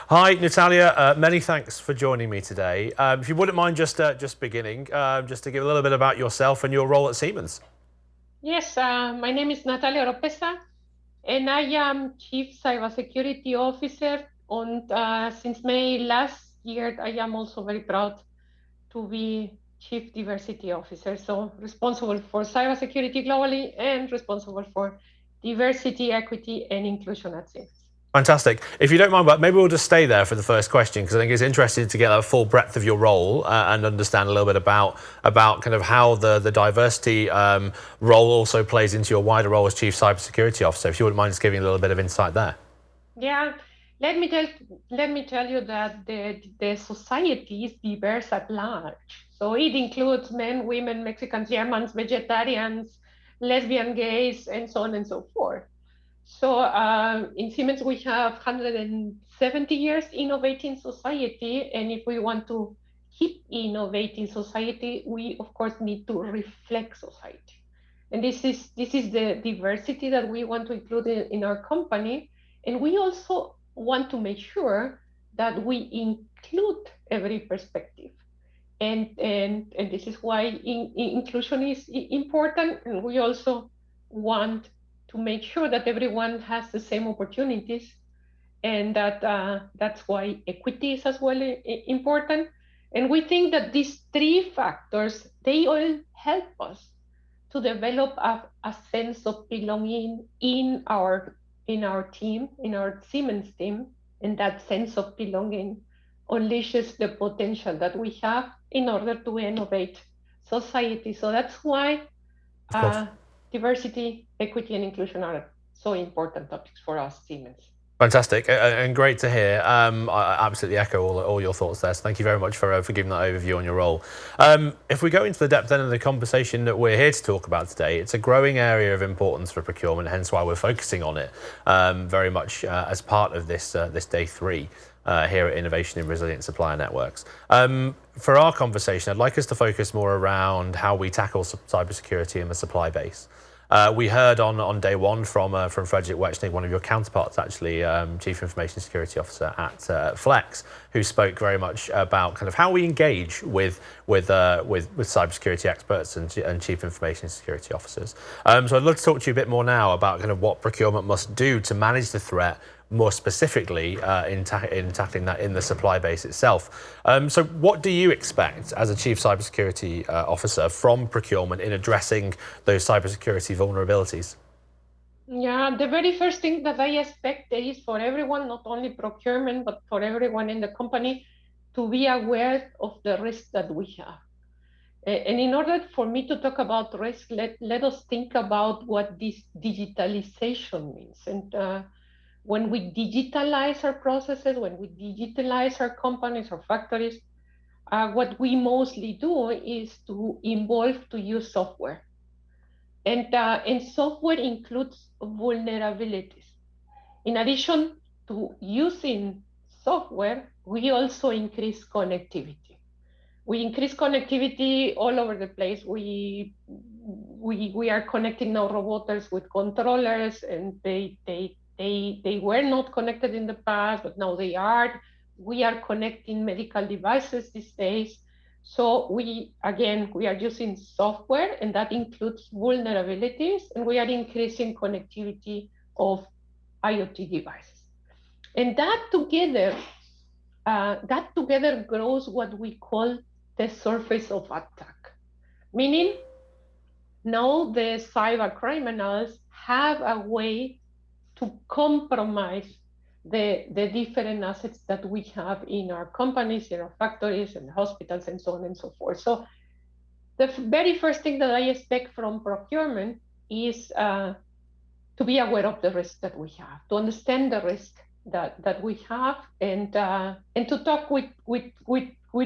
Hi, Natalia. Many thanks for joining me today. If you wouldn't mind just beginning, just to give a little bit about yourself and your role at Siemens. Yes, my name is Natalia Oropeza, and I am Chief Cybersecurity Officer. And since May last year, I am also very proud to be Chief Diversity Officer, so responsible for cybersecurity globally and responsible for diversity, equity, and inclusion at Siemens. Fantastic. If you don't mind, but maybe we'll just stay there for the first question because I think it's interesting to get a full breadth of your role and understand a little bit about kind of how the diversity role also plays into your wider role as Chief Cybersecurity Officer. If you wouldn't mind just giving a little bit of insight there. Yeah, let me tell let me tell you that the society is diverse at large. So it includes men, women, Mexicans, Germans, vegetarians, lesbian, gays, and so on and so forth. So in Siemens, we have 170 years innovating society, and if we want to keep innovating society, we of course need to reflect society. And this is the diversity that we want to include in our company. And we also want to make sure that we include every perspective. And this is why inclusion is important. And we also want to make sure that everyone has the same opportunities, and that's why equity is as well important. And we think that these three factors, they all help us to develop a sense of belonging in our team, in our Siemens team, and that sense of belonging unleashes the potential that we have in order to innovate society. So that's why Of course. uh, diversity, equity, and inclusion are so important topics for us, Siemens. Fantastic and great to hear. I absolutely echo all your thoughts there. So thank you very much for giving that overview on your role. If we go into the depth then of the conversation that we're here to talk about today, it's a growing area of importance for procurement, hence why we're focusing on it very much as part of this day three. Here at Innovation in Resilient Supplier Networks. For our conversation, I'd like us to focus more around how we tackle cybersecurity in the supply base. We heard on day one from Frederick Wechnik, one of your counterparts, actually, Chief Information Security Officer at Flex, who spoke very much about kind of how we engage with cybersecurity experts and Chief Information Security Officers. So I'd love to talk to you a bit more now about kind of what procurement must do to manage the threat, more specifically in tackling that in the supply base itself. So what do you expect as a Chief Cybersecurity Officer from procurement in addressing those cybersecurity vulnerabilities? Yeah, the very first thing that I expect is for everyone, not only procurement, but for everyone in the company, to be aware of the risk that we have. And in order for me to talk about risk, let us think about what this digitalization means. And when we digitalize our processes, when we digitalize our companies or factories, what we mostly do is to involve to use software. And software includes vulnerabilities. In addition to using software, we also increase connectivity. We increase connectivity all over the place. We are connecting now robots with controllers, and they were not connected in the past, but now they are. We are connecting medical devices these days. So we are using software, and that includes vulnerabilities, and we are increasing connectivity of IoT devices. And that together grows what we call the surface of attack, meaning now the cyber criminals have a way to compromise the different assets that we have in our companies, in our factories, and hospitals, and so on and so forth. So the very first thing that I expect from procurement is to be aware of the risk that we have, to understand the risk that we have, and to talk with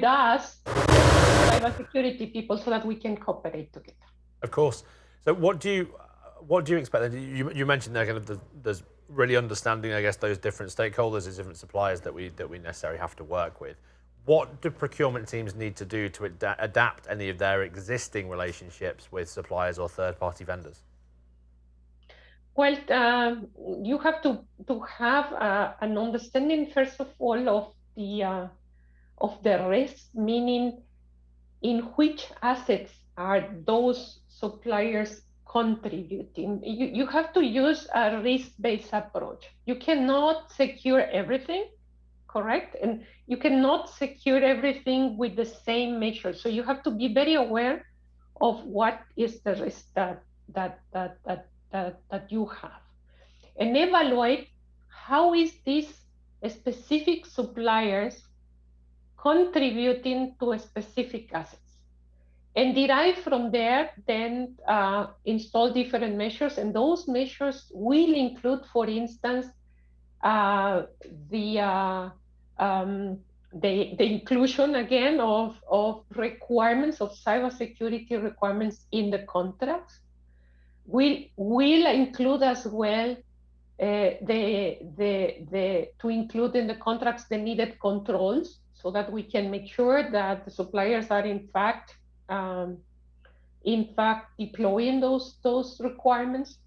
us, cybersecurity people, so that we can cooperate together. Of course. So what do you expect? You mentioned there kind of there's really understanding, I guess, those different stakeholders, those different suppliers that we necessarily have to work with. What do procurement teams need to do to adapt any of their existing relationships with suppliers or third-party vendors? Well, you have to have an understanding first of all of the risk, meaning in which assets are those suppliers contributing. You have to use a risk-based approach. You cannot secure everything, correct? And you cannot secure everything with the same measure. So you have to be very aware of what is the risk that you have, and evaluate how is this specific suppliers contributing to specific assets, and derive from there, then install different measures. And those measures will include, for instance, uh, the, uh, um, the inclusion again of requirements of cybersecurity requirements in the contracts. Will include as well to include in the contracts the needed controls, so that we can make sure that the suppliers are um, in fact deploying those requirements,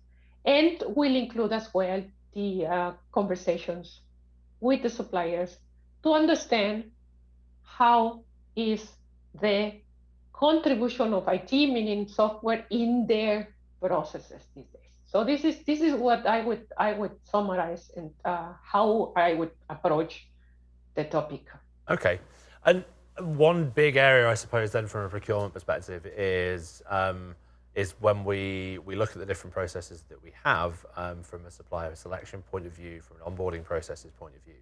and will include as well the conversations with the suppliers to understand how is the contribution of IT, meaning software, in their processes these days. So this is what I would summarize, and how I would approach the topic. Okay, and one big area, I suppose, then from a procurement perspective is when we look at the different processes that we have from a supplier selection point of view, from an onboarding processes point of view.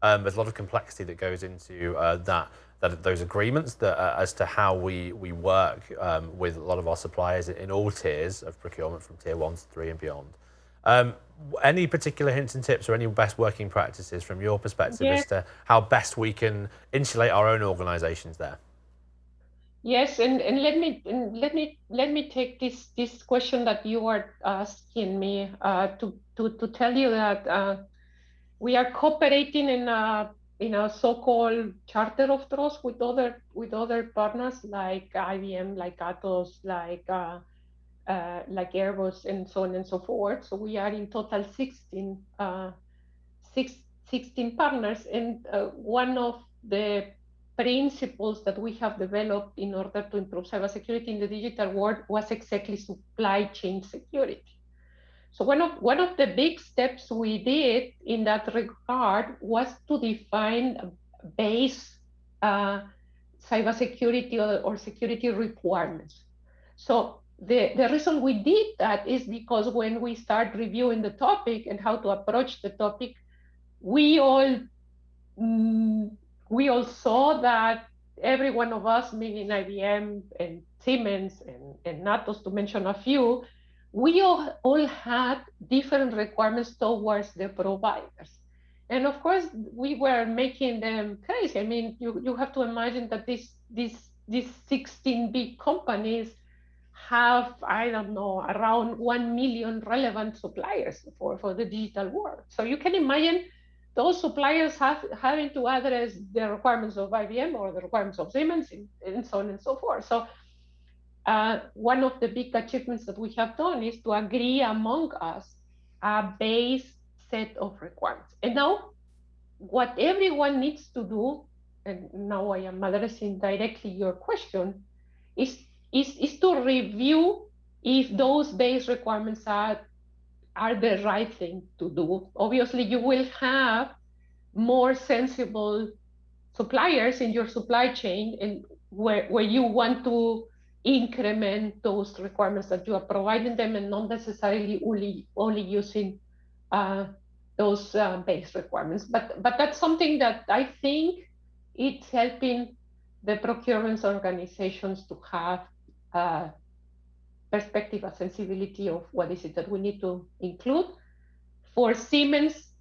There's a lot of complexity that goes into those agreements as to how we work with a lot of our suppliers in all tiers of procurement, from tier 1 to 3 and beyond. Um, any particular hints and tips or any best working practices from your perspective Yes, as to how best we can insulate our own organizations there? yes, and let me take this question that you are asking me to tell you that we are cooperating in a so-called charter of trust with other partners like IBM, like Atos, like Airbus, and so on and so forth. So we are in total 16 partners, and one of the principles that we have developed in order to improve cybersecurity in the digital world was exactly supply chain security. So one of the big steps we did in that regard was to define base cybersecurity or security requirements. So the reason we did that is because when we start reviewing the topic and how to approach the topic, we all mm, we all saw that every one of us, meaning IBM and Siemens and Natos, to mention a few, we all had different requirements towards the providers. And of course, we were making them crazy. I mean, you have to imagine that these 16 big companies have, I don't know, around 1 million relevant suppliers for the digital world. So you can imagine those suppliers having to address the requirements of IBM or the requirements of Siemens, and so on and so forth. So one of the big achievements that we have done is to agree among us a base set of requirements. And now what everyone needs to do, and now I am addressing directly your question, is, is to review if those base requirements are the right thing to do. Obviously, you will have more sensible suppliers in your supply chain, and where you want to increment those requirements that you are providing them, and not necessarily only using uh, those base requirements. But that's something that I think it's helping the procurement organizations to have perspective and sensibility of what is it that we need to include. For Siemens,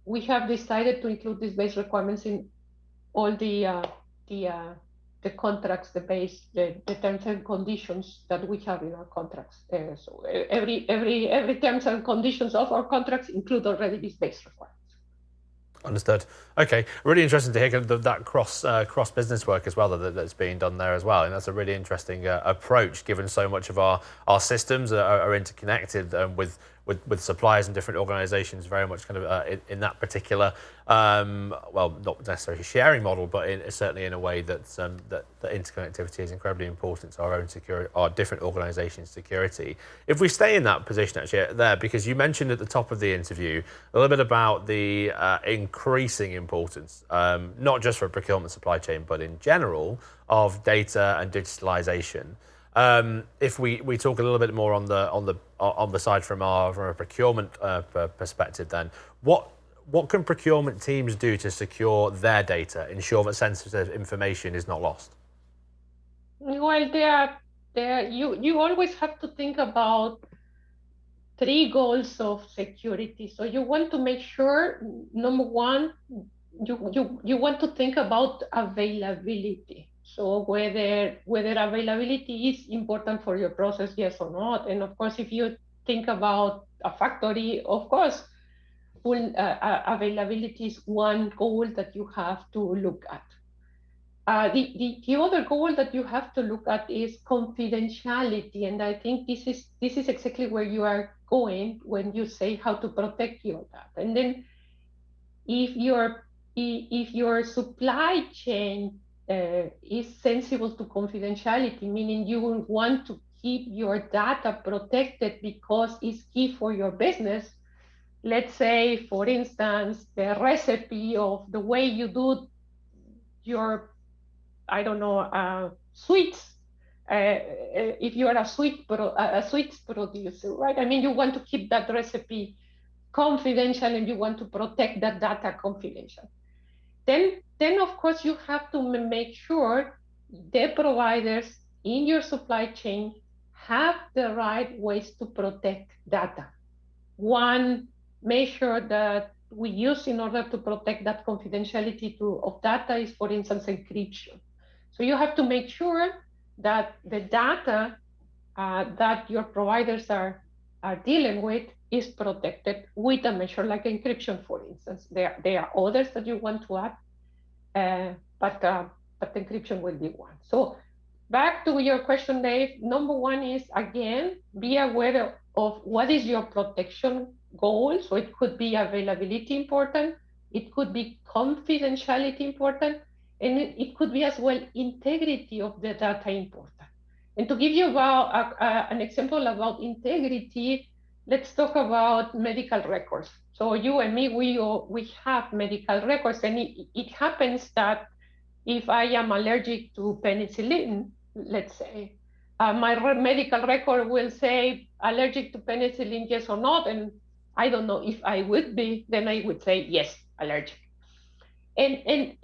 we have decided to include these base requirements in all the uh, the contracts, the terms and conditions that we have in our contracts. So every terms and conditions of our contracts include already these base requirements. Understood. Okay, really interesting to hear kind of that cross business work as well that's being done there as well, and that's a really interesting approach, given so much of our systems are interconnected with with suppliers and different organizations very much kind of in that particular, well, not necessarily sharing model, but certainly in a way that interconnectivity is incredibly important to our own security, our different organizations' security. If we stay in that position actually there, because you mentioned at the top of the interview a little bit about the increasing importance, not just for procurement supply chain, but in general, of data and digitalization. If we talk a little bit more on the side from a procurement perspective, then what can procurement teams do to secure their data, ensure that sensitive information is not lost? Well, you always have to think about three goals of security. So you want to make sure, number one, you want to think about availability. So whether availability is important for your process, yes or not. And of course, if you think about a factory, of course, full availability is one goal that you have to look at. The other goal that you have to look at is confidentiality, and I think this is exactly where you are going when you say how to protect your data. And then if your supply chain is sensible to confidentiality, meaning you will want to keep your data protected because it's key for your business. Let's say, for instance, the recipe of the way you do your, I don't know, sweets. If you are a sweets producer, right? I mean, you want to keep that recipe confidential and you want to protect that data confidential. Then of course you have to make sure the providers in your supply chain have the right ways to protect data. One measure that we use in order to protect that confidentiality of data is, for instance, encryption. So you have to make sure that the data that your providers are dealing with is protected with a measure like encryption, for instance. There are others that you want to add, but encryption will be one. So back to your question, Dave, number one is, again, be aware of what is your protection goal. So it could be availability important, it could be confidentiality important, and it could be as well integrity of the data important. And to give you an example about integrity, let's talk about medical records. So you and me, we have medical records, and it happens that if I am allergic to penicillin, let's say, my medical record will say allergic to penicillin, yes or not, and I don't know if I would be, then I would say yes, allergic. And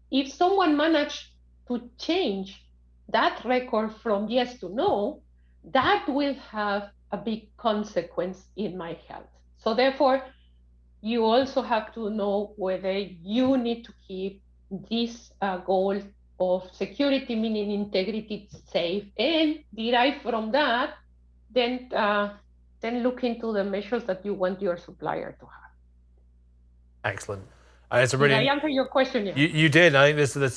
if someone managed to change that record from yes to no, that will have a big consequence in my health. So therefore, you also have to know whether you need to keep this goal of security, meaning integrity, safe, and derive from that, then look into the measures that you want your supplier to have. Excellent. It's a Did really I answer your question? Yeah. You did. I think there's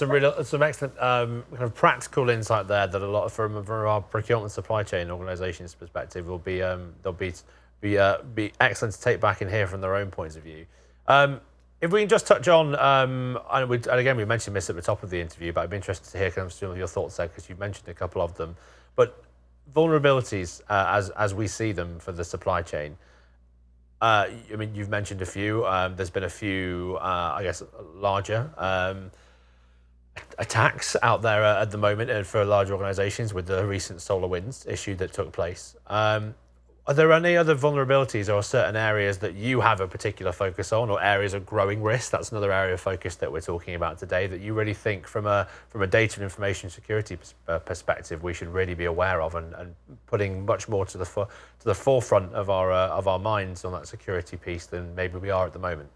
some excellent kind of practical insight there that a lot from our procurement supply chain organisations' perspective will be be excellent to take back and hear from their own points of view. If we can just touch on, and again we mentioned this at the top of the interview, but I'd be interested to hear kind of some of your thoughts there because you mentioned a couple of them. But vulnerabilities as we see them for the supply chain. I mean, you've mentioned a few. There's been a few, I guess, larger attacks out there at the moment, and for large organisations with the recent SolarWinds issue that took place. Are there any other vulnerabilities or certain areas that you have a particular focus on, or areas of growing risk? That's another area of focus that we're talking about today, that you really think from a data and information security perspective we should really be aware of, and putting much more to the forefront of our minds on that security piece than maybe we are at the moment.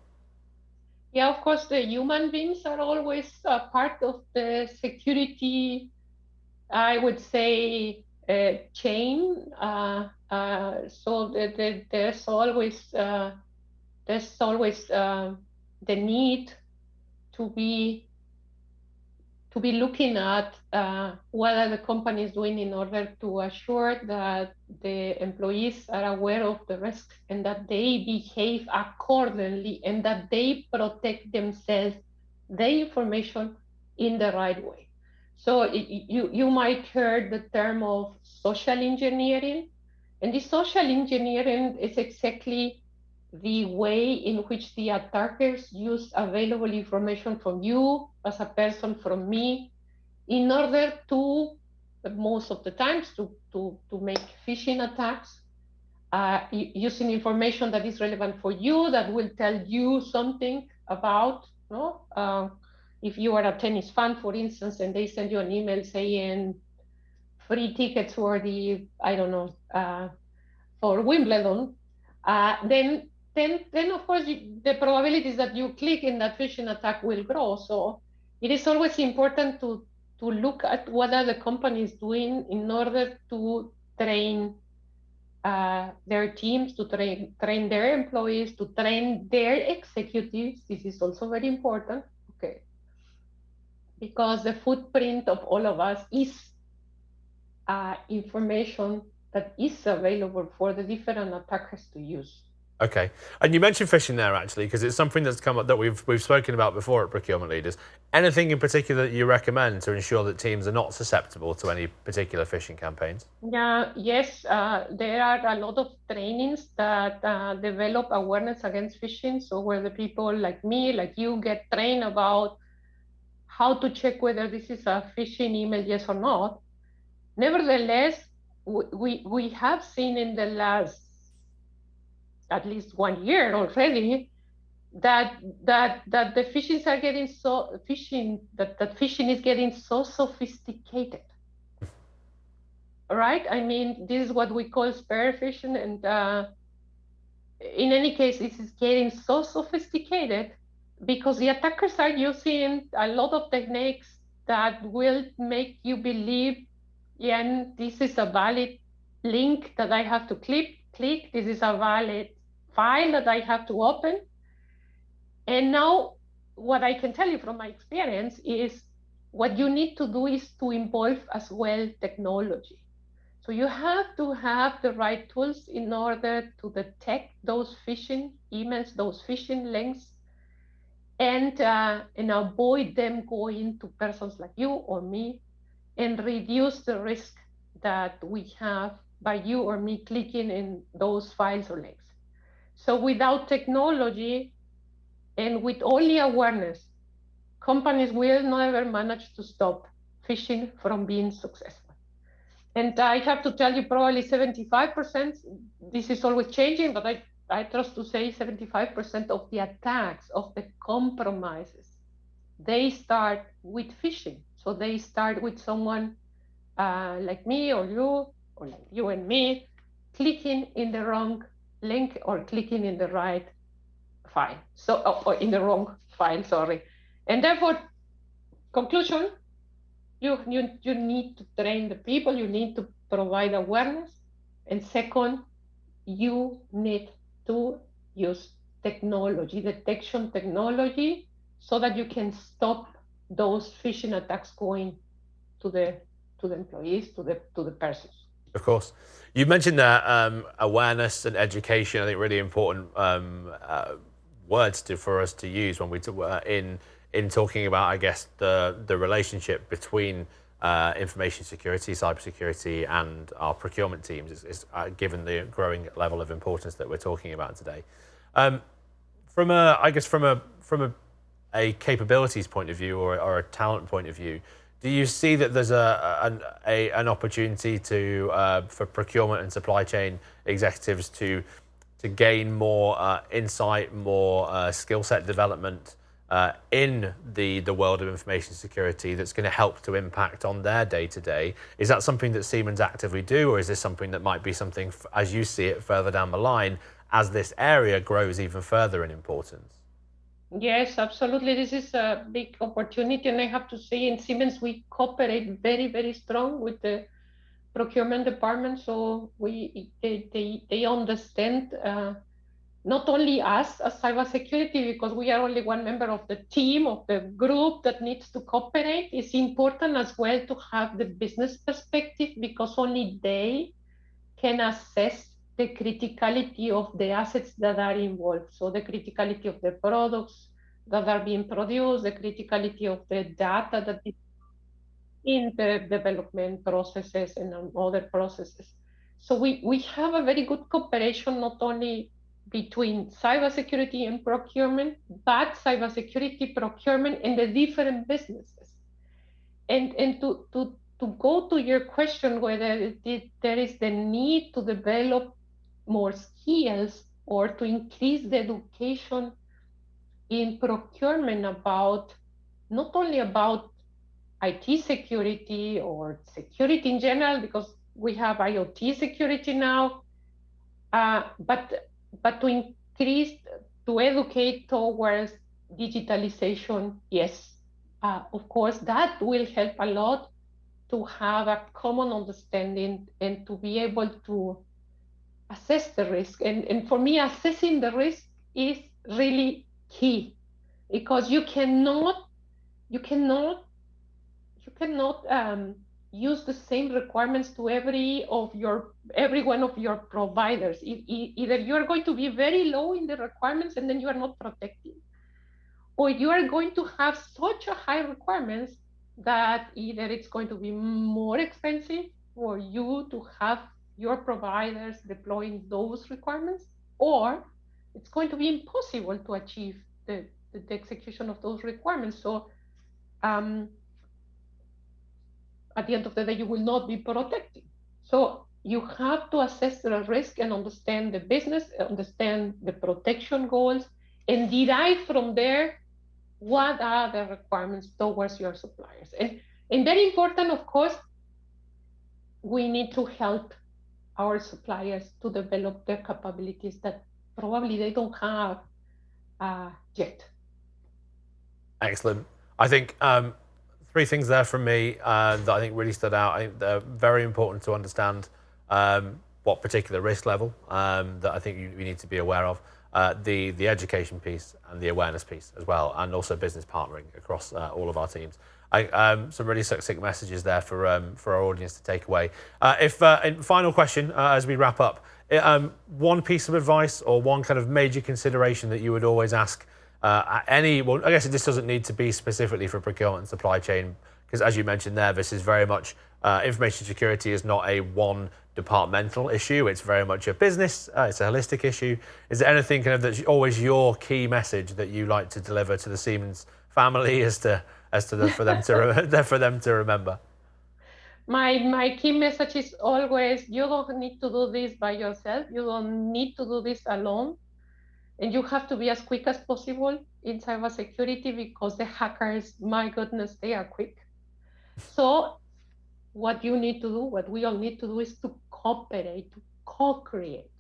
Yeah, of course, the human beings are always part of the security, I would say, chain. So there's always the need to to be looking at what are the companies doing in order to assure that the employees are aware of the risk and that they behave accordingly and that they protect themselves, their information in the right way. So you might hear the term of social engineering, and the social engineering is exactly the way in which the attackers use available information from you as a person, from me, in order to, most of the times, to make phishing attacks, using information that is relevant for you, that will tell you something about, no? If you are a tennis fan, for instance, and they send you an email saying free tickets for the, I don't know, for Wimbledon, then of course the probabilities that you click in that phishing attack will grow. So it is always important to look at what are the companies doing in order to train their teams, to train their employees, to train their executives. This is also very important, okay? Because the footprint of all of us is information that is available for the different attackers to use. Okay, and you mentioned phishing there actually, because it's something that's come up that we've spoken about before at Procurement Leaders. Anything in particular that you recommend to ensure that teams are not susceptible to any particular phishing campaigns? Yeah, yes, there are a lot of trainings that develop awareness against phishing. So where the people like me, like you, get trained about how to check whether this is a phishing email, yes or not. Nevertheless, we have seen in the last at least 1 year already that that the phishings are getting so phishing that phishing is getting so sophisticated, right? I mean, this is what we call spear phishing, and in any case, this is getting so sophisticated because the attackers are using a lot of techniques that will make you believe, yeah, this is a valid link that I have to click. This is a valid file that I have to open. And now, what I can tell you from my experience is what you need to do is to involve as well technology. So you have to have the right tools in order to detect those phishing emails, those phishing links, and avoid them going to persons like you or me, and reduce the risk that we have by you or me clicking in those files or links. So without technology and with only awareness, companies will never manage to stop phishing from being successful. And I have to tell you, probably 75%, this is always changing, but I trust to say 75% of the attacks, of the compromises, they start with phishing. So they start with someone like me or like you and me, clicking in the wrong link or clicking in the right file. So, or in the wrong file, sorry. And therefore, conclusion, you need to train the people, you need to provide awareness, and second, you need to use technology, detection technology, so that you can stop those phishing attacks going to the employees, to the persons. Of course. You mentioned that awareness and education. I think really important words for us to use when we in talking about, I guess, the relationship between information security, cybersecurity, and our procurement teams is given the growing level of importance that we're talking about today. From a capabilities point of view or a talent point of view, do you see that there's an opportunity to for procurement and supply chain executives to gain more insight, more skill set development in the world of information security that's going to help to impact on their day to day? Is that something that Siemens actively do, or is this something that might be something, as you see it, further down the line as this area grows even further in importance? Yes, absolutely. This is a big opportunity, and I have to say, in Siemens, we cooperate very, very strong with the procurement department. So they understand not only us as cybersecurity, because we are only one member of the team, of the group that needs to cooperate, it's important as well to have the business perspective, because only they can assess the criticality of the assets that are involved. So the criticality of the products that are being produced, the criticality of the data that is in the development processes and other processes. So we have a very good cooperation, not only between cybersecurity and procurement, but cybersecurity, procurement, and the different businesses. And to go to your question, whether there is the need to develop more skills or to increase the education in procurement about, not only about IT security or security in general, because we have IoT security now, but to increase, to educate towards digitalization, yes. Of course, that will help a lot to have a common understanding and to be able to assess the risk. And for me, assessing the risk is really key, because you cannot you cannot you cannot use the same requirements to every one of your providers. Either you are going to be very low in the requirements and then you are not protecting, or you are going to have such a high requirements that either it's going to be more expensive for you to have your providers deploying those requirements, or it's going to be impossible to achieve the execution of those requirements. So um, at the end of the day, you will not be protected. So you have to assess the risk and understand the business, understand the protection goals, and derive from there what are the requirements towards your suppliers. And very important, of course, we need to help our suppliers to develop their capabilities that probably they don't have yet. Excellent. I think three things there from me that I think really stood out. I think they're very important to understand what particular risk level that I think we need to be aware of. The education piece and the awareness piece as well, and also business partnering across all of our teams. Some really succinct messages there for our audience to take away. And final question as we wrap up, one piece of advice or one kind of major consideration that you would always ask well, I guess this doesn't need to be specifically for procurement and supply chain, because as you mentioned there, this is very much information security is not a one departmental issue. It's very much a business. It's a holistic issue. Is there anything kind of that's always your key message that you like to deliver to the Siemens family for them to remember? My key message is always, you don't need to do this by yourself. You don't need to do this alone. And you have to be as quick as possible in cybersecurity, because the hackers, my goodness, they are quick. So what you need to do, what we all need to do, is to cooperate, to co-create,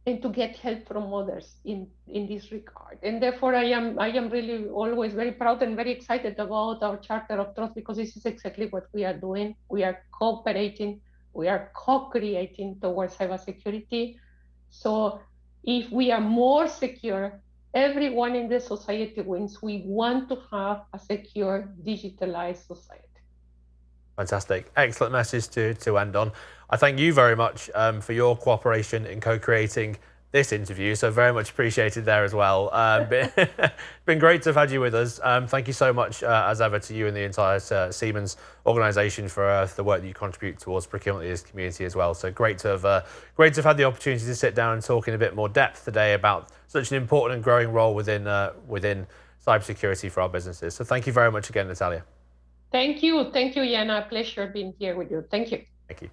and to get help from others in this regard. And therefore, I am really always very proud and very excited about our Charter of Trust, because this is exactly what we are doing. We are cooperating, we are co-creating towards cybersecurity. So if we are more secure, everyone in the society wins. We want to have a secure, digitalized society. Fantastic. Excellent message to end on. I thank you very much for your cooperation in co-creating this interview. So very much appreciated there as well. Been great to have had you with us. Thank you so much, as ever, to you and the entire Siemens organisation for the work that you contribute towards procurement leaders community as well. So great to have had the opportunity to sit down and talk in a bit more depth today about such an important and growing role within cybersecurity for our businesses. So thank you very much again, Natalia. Thank you, Yana. Pleasure being here with you. Thank you. Thank you.